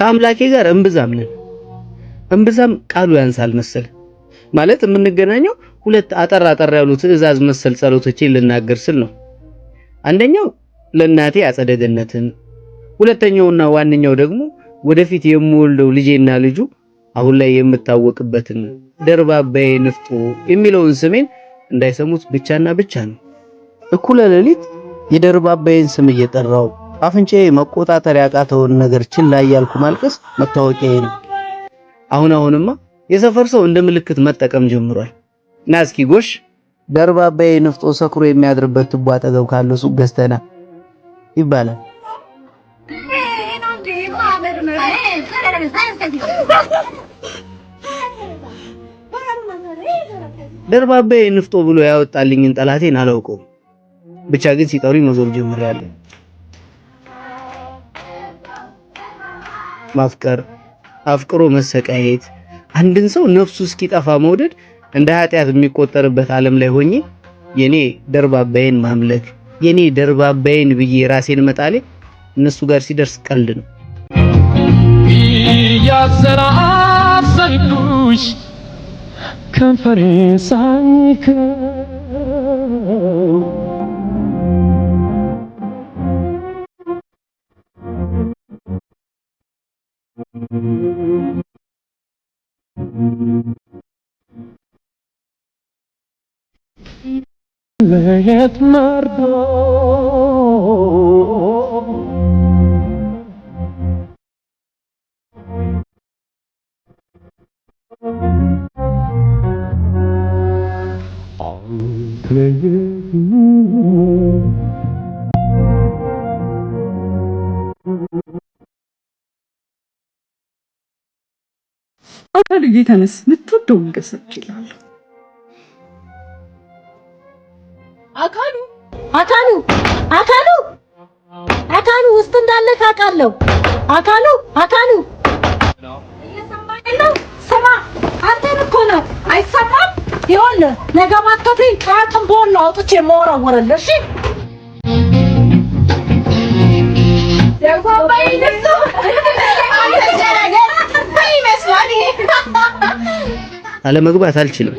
ከአምላኬ ጋር እምብዛም ቃሉ ያንሳል መሰል ማለት የምንገናኘው ሁለት አጠር ያሉ ትዕዛዝ መሰል ጸሎቶችን ልናገር ስል ነው። አንደኛው ለእናቴ አጸደ ገነትን፣ ሁለተኛውና ዋነኛው ደግሞ ወደፊት የምወልደው ልጄና ልጁ አሁን ላይ የምታወቅበትን ደርባባዬ ንፍጦ የሚለውን ስሜን እንዳይሰሙት ብቻና ብቻ ነው። እኩለ ሌሊት የደርባባዬን ስም እየጠራው አፍንጫዬ መቆጣጠር ያቃተውን ነገር ችላ እያልኩ ማልቀስ መታወቂያዬ ነው። አሁንማ የሰፈር ሰው እንደ ምልክት መጠቀም ጀምሯል። እና እስኪ ጎሽ ደርባባዬ ንፍጦ ሰክሮ የሚያድርበት ቱቦ አጠገብ ካለው ሱቅ ገዝተና ይባላል። ደርባባዬ ንፍጦ ብሎ ያወጣልኝን ጠላቴን አላውቀውም። ብቻ ግን ሲጠሩኝ መዞር ጀምሬያለሁ። ማፍቀር፣ አፍቅሮ መሰቃየት፣ አንድን ሰው ነፍሱ እስኪጠፋ መውደድ እንደ ኃጢአት የሚቆጠርበት ዓለም ላይ ሆኜ የኔ ደርባባዬን ማምለክ የኔ ደርባባዬን ብዬ ራሴን መጣሌ እነሱ ጋር ሲደርስ ቀልድ ነው። ያሰራሰልኩሽ ከንፈሬን ሳይከው ለየት መርዶ አካሉ ተነስ፣ ምትወደውን ገሰት ይላል። አካሉ ውስጥ እንዳለ ታውቃለሁ። አካሉ እየሰማኝ ነው። ስማ አንተን እኮ ነው አይሰማም። ይኸውልህ ነገ ማከፍኝ ከአንተም በኋላ አውጥቼ የማወራወረልህ እሺ። አለመግባት አልችልም።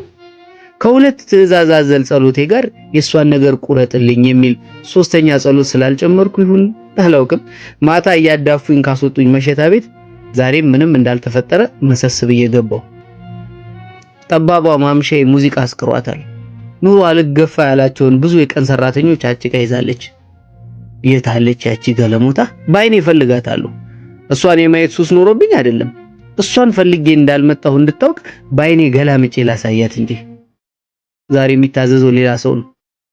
ከሁለት ትዕዛዝ አዘል ጸሎቴ ጋር የሷን ነገር ቁረጥልኝ የሚል ሶስተኛ ጸሎት ስላልጨመርኩ ይሁን አላውቅም፣ ማታ እያዳፉኝ ካስወጡኝ መሸታ ቤት ዛሬም ምንም እንዳልተፈጠረ መሰስብ እየገባው። ጠባቧ ማምሻዬ ሙዚቃ አስቅሯታል። ኑሮ አልገፋ ያላቸውን ብዙ የቀን ሰራተኞች አጭቃ ይዛለች። የታለች ያቺ ገለሞታ? ባይኔ እፈልጋታለሁ። እሷን የማየት ሱስ ኖሮብኝ አይደለም፣ እሷን ፈልጌ እንዳልመጣሁ እንድታውቅ ባይኔ ገላምጬ ላሳያት እንጂ። ዛሬ የሚታዘዘው ሌላ ሰው ነው።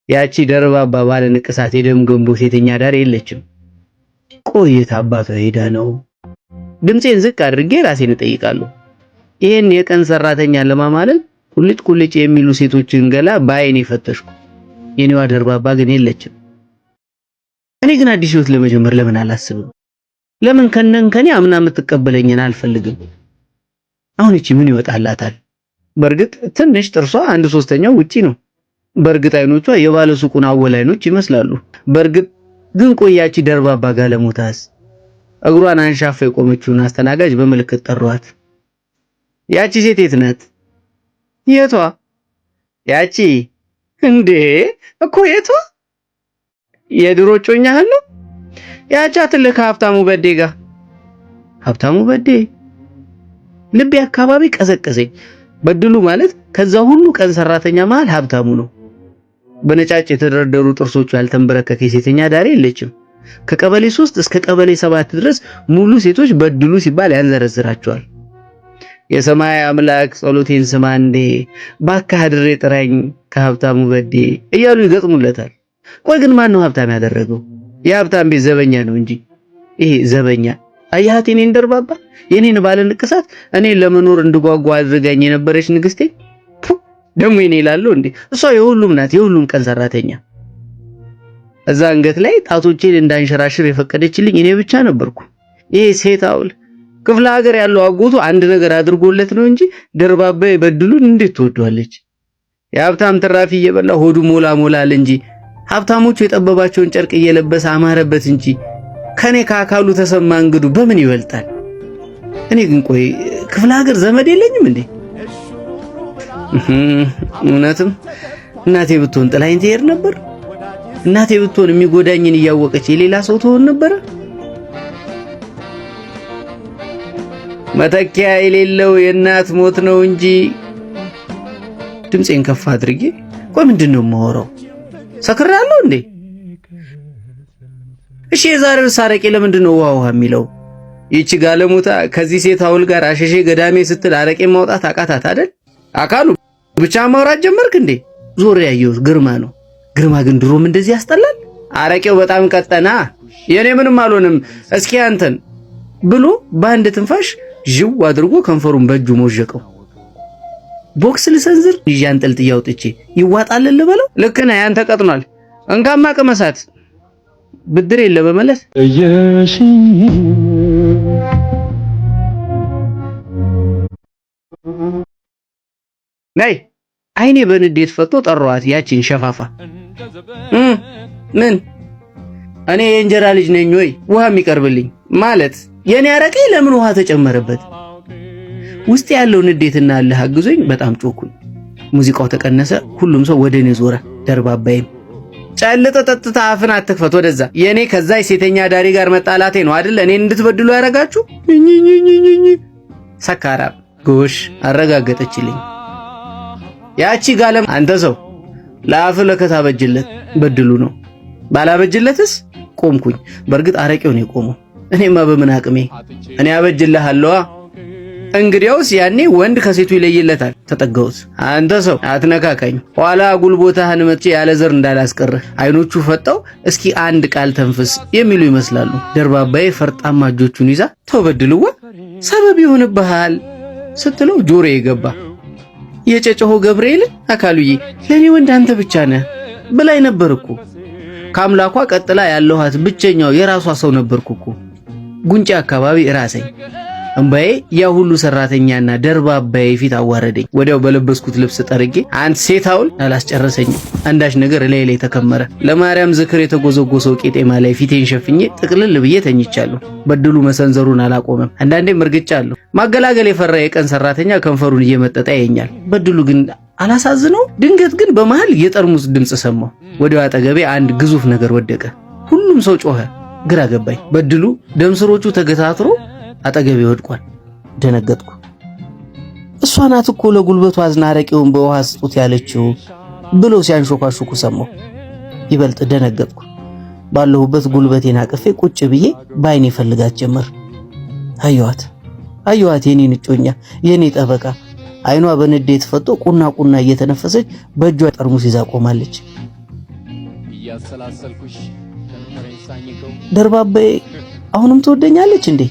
ያቺ ደርባባ ባለ ንቅሳት የደም ገንቦ ሴተኛ ዳር የለችም። ቆይታ አባቷ ሄዳ ነው። ድምጼን ዝቅ አድርጌ ራሴን እጠይቃለሁ። ይሄን የቀን ሰራተኛ ለማማለል ቁልጭ የሚሉ ሴቶችን ገላ ባይኔ ፈተሽኩ። የኔዋ ደርባባ ግን የለችም። እኔ ግን አዲስ ህይወት ለመጀመር ለምን አላስብም? ለምን ከኔ አምና የምትቀበለኝን አልፈልግም? አሁን እቺ ምን ይወጣላታል? በርግጥ ትንሽ ጥርሷ 1/3 ውጪ ነው። በርግጥ አይኖቿ የባለ ሱቁን አወል አይኖች ይመስላሉ። በርግጥ ግን ቆያቺ ደርባባ ጋለሞታስ እግሯን አንሻፋ የቆመችውን አስተናጋጅ በምልክት ጠሯት። ያቺ ሴት የት ናት? የቷ? ያቺ እንዴ እኮ የቷ? የድሮ ጮኛህ ነው? ያቺ አትልከ ሀብታሙ በዴ ጋር። ሀብታሙ በዴ ልቤ አካባቢ ቀዘቀዘኝ። በድሉ ማለት ከዛ ሁሉ ቀን ሰራተኛ መሃል ሀብታሙ ነው። በነጫጭ የተደረደሩ ጥርሶቹ ያልተንበረከከ ሴተኛ ዳሬ የለችም። ከቀበሌ 3 እስከ ቀበሌ 7 ድረስ ሙሉ ሴቶች በድሉ ሲባል ያንዘረዝራቸዋል። የሰማይ አምላክ ጸሎቴን ስማ እንዴ ባካህ ድሬ ጥራኝ ከሀብታሙ በዴ እያሉ ይገጥሙለታል። ቆይ ግን ማን ነው ሀብታም ያደረገው? የሀብታም ቤት ዘበኛ ነው እንጂ ይሄ ዘበኛ አያት የኔን ደርባባ የኔን ባለ ንቅሳት እኔን ለመኖር እንድጓጓ አድርጋኝ የነበረች ንግስቴ ደሞ የኔ ይላለው እንዴ? እሷ የሁሉም ናት፣ የሁሉም ቀን ሰራተኛ። እዛ አንገት ላይ ጣቶቼን እንዳንሸራሽር የፈቀደችልኝ እኔ ብቻ ነበርኩ። ይሄ ሴት አውል ክፍለ ሀገር ያለው አጎቱ አንድ ነገር አድርጎለት ነው እንጂ ደርባባ በድሉን እንዴት ትወዷለች? የሀብታም ትራፊ እየበላ ሆዱ ሞላል እንጂ ሀብታሞቹ የጠበባቸውን ጨርቅ እየለበሰ አማረበት እንጂ ከኔ ከአካሉ ተሰማ እንግዱ በምን ይበልጣል? እኔ ግን ቆይ ክፍለ ሀገር ዘመድ የለኝም እንዴ? እውነትም እናቴ ብትሆን ጥላኝ ትሄድ ነበር። እናቴ ብትሆን የሚጎዳኝን እያወቀች የሌላ ሰው ትሆን ነበር። መተኪያ የሌለው የእናት ሞት ነው እንጂ። ድምፄን ከፍ አድርጌ ቆይ ምንድነው የማወራው? ሰክራለሁ እንዴ? እሺ የዛሬው ሳረቄ ለምንድነው ውሃ የሚለው? ይቺ ጋለሞታ ከዚህ ሴት አውል ጋር አሸሼ ገዳሜ ስትል አረቄ ማውጣት አቃታት አይደል? አካሉ ብቻ ማውራት ጀመርክ እንዴ? ዞር ያየው ግርማ ነው። ግርማ ግን ድሮም እንደዚህ ያስጠላል። አረቄው በጣም ቀጠና። የኔ ምንም አልሆንም እስኪ አንተን ብሎ በአንድ ትንፋሽ ጅው አድርጎ ከንፈሩን በእጁ ሞጀቀው። ቦክስ ልሰንዝር ይዣን ጥልጥያ አውጥቼ ይዋጣል ልበለው። ልክ ነህ ያንተ ቀጥኗል። እንካማ ቅመሳት ብድር የለ በመለስ ነይ አይኔ በንዴት ፈቶ ጠሯት ያቺን ሸፋፋ። ምን እኔ የእንጀራ ልጅ ነኝ ወይ ውሃ የሚቀርብልኝ ማለት? የኔ አረቄ ለምን ውሃ ተጨመረበት? ውስጥ ያለው ንዴትና አለህ አግዞኝ በጣም ጮኩኝ። ሙዚቃው ተቀነሰ። ሁሉም ሰው ወደ እኔ ዞረ። ደርባባይም ጨልጠ ጠጥታ አፍን አትክፈት ወደዛ። የኔ ከዛ ሴተኛ ዳሪ ጋር መጣላቴ ነው አይደል እኔን እንድትበድሉ ያረጋችሁ? ሰካራም ጎሽ አረጋገጠችልኝ ያቺ ጋለም። አንተ ሰው ለአፍ ለከታ በጅለት በድሉ ነው። ባላበጅለትስ ቆምኩኝ። በርግጥ አረቄው ነው የቆመው። እኔማ በምን አቅሜ እኔ አበጅልሃለዋ። እንግዲያውስ ያኔ ወንድ ከሴቱ ይለይለታል። ተጠጋሁት። አንተ ሰው አትነካካኝ፣ ኋላ ጉልቦታህን መጥቼ ያለ ዘር እንዳላስቀርህ። አይኖቹ ፈጠው እስኪ አንድ ቃል ተንፍስ የሚሉ ይመስላሉ። ደርባባዬ ፈርጣማ እጆቹን ይዛ ተበድልዋ ሰበብ ይሆንብሃል ስትለው ጆሮዬ ገባ። የጨጨሆ ገብርኤል አካሉዬ ለኔ ወንድ አንተ ብቻ ነህ ብላይ ነበርኩ። ከአምላኳ ቀጥላ ያለኋት ብቸኛው የራሷ ሰው ነበርኩ። ጉንጬ አካባቢ ራሰኝ። እንባዬ ያ ሁሉ ሰራተኛና ደርባባዬ ፊት አዋረደኝ። ወዲያው በለበስኩት ልብስ ጠርጌ አንተ ሴት አውል አላስጨረሰኝም። አንዳች ነገር ላይ ተከመረ። ለማርያም ዝክር የተጎዘጎሰው ቄጤማ ላይ ፊቴን ሸፍኜ ጥቅልል ብዬ ተኝቻለሁ። በድሉ መሰንዘሩን አላቆመም። አንዳንዴም እርግጫለሁ። ማገላገል የፈራ የቀን ሰራተኛ ከንፈሩን እየመጠጠ ያየኛል። በድሉ ግን አላሳዝነው። ድንገት ግን በመሃል የጠርሙስ ድምጽ ሰማሁ። ወዲያው አጠገቤ አንድ ግዙፍ ነገር ወደቀ። ሁሉም ሰው ጮኸ። ግራ ገባኝ። በድሉ ደምስሮቹ ተገታትሮ አጠገቤ ወድቋል። ደነገጥኩ። እሷ ናት እኮ ለጉልበቱ አዝና አረቄውን በውሃ ስጡት ያለችው ብሎ ሲያንሾካሹኩ ሰማሁ። ይበልጥ ደነገጥኩ። ባለሁበት ጉልበቴን አቅፌ ቁጭ ብዬ በአይኔ ፈልጋት ጀመር። አየኋት የኔን እጮኛ፣ የኔ ጠበቃ። አይኗ በንዴት ፈጦ ቁና ቁና እየተነፈሰች በእጇ ጠርሙስ ይዛ ቆማለች። ደርባባዬ አሁንም ትወደኛለች እንዴ?